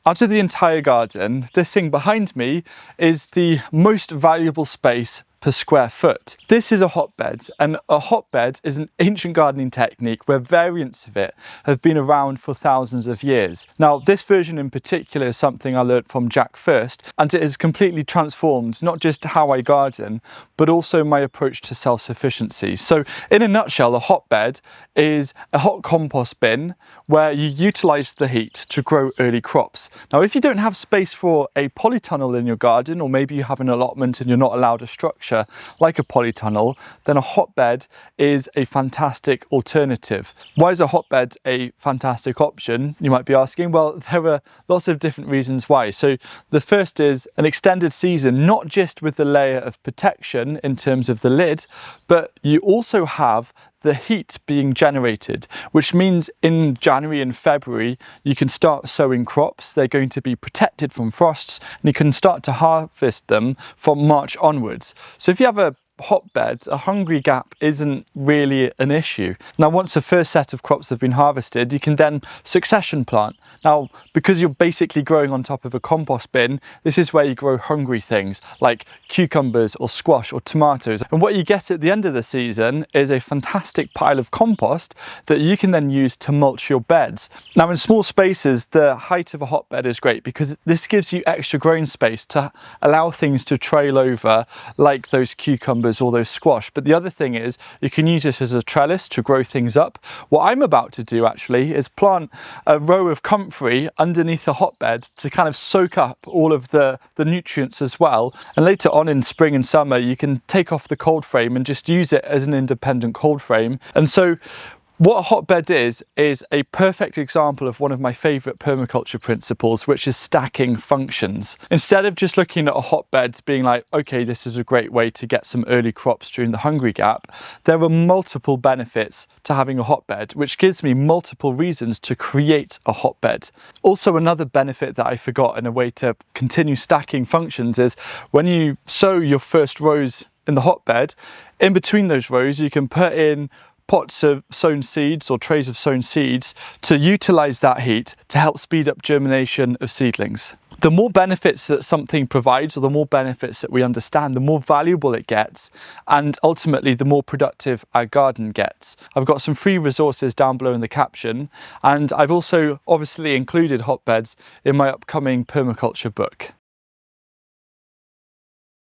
Out of the entire garden, this thing behind me is the most valuable space per square foot. This is a hotbed, and a hotbed is an ancient gardening technique where variants of it have been around for thousands of years. Now, this version in particular is something I learned from Jack first, and it has completely transformed not just how I garden, but also my approach to self-sufficiency. So in a nutshell, a hotbed is a hot compost bin where you utilize the heat to grow early crops. Now, if you don't have space for a polytunnel in your garden, or maybe you have an allotment and you're not allowed a structure like a polytunnel, then a hotbed is a fantastic alternative. Why is a hotbed a fantastic option? You might be asking. Well, there are lots of different reasons why. So the first is an extended season, not just with the layer of protection in terms of the lid, but you also have the heat being generated, which means in January and February you can start sowing crops. They're going to be protected from frosts, and you can start to harvest them from March onwards. So if you have a hotbed, a hungry gap isn't really an issue. Now, once the first set of crops have been harvested, you can then succession plant. Now, because you're basically growing on top of a compost bin, this is where you grow hungry things like cucumbers or squash or tomatoes. And what you get at the end of the season is a fantastic pile of compost that you can then use to mulch your beds. Now, in small spaces, the height of a hotbed is great because this gives you extra growing space to allow things to trail over, like those cucumbers or those squash. But the other thing is you can use this as a trellis to grow things up. What I'm about to do actually is plant a row of comfrey underneath the hotbed to kind of soak up all of the nutrients as well. And later on in spring and summer, you can take off the cold frame and just use it as an independent cold frame. And so what a hotbed is a perfect example of one of my favourite permaculture principles, which is stacking functions. Instead of just looking at a hotbed being like, okay, this is a great way to get some early crops during the hungry gap, there are multiple benefits to having a hotbed, which gives me multiple reasons to create a hotbed. Also, another benefit that I forgot in a way to continue stacking functions is when you sow your first rows in the hotbed, in between those rows, you can put in pots of sown seeds or trays of sown seeds to utilize that heat to help speed up germination of seedlings. The more benefits that something provides, or the more benefits that we understand, the more valuable it gets, and ultimately the more productive our garden gets. I've got some free resources down below in the caption, and I've also obviously included hotbeds in my upcoming permaculture book.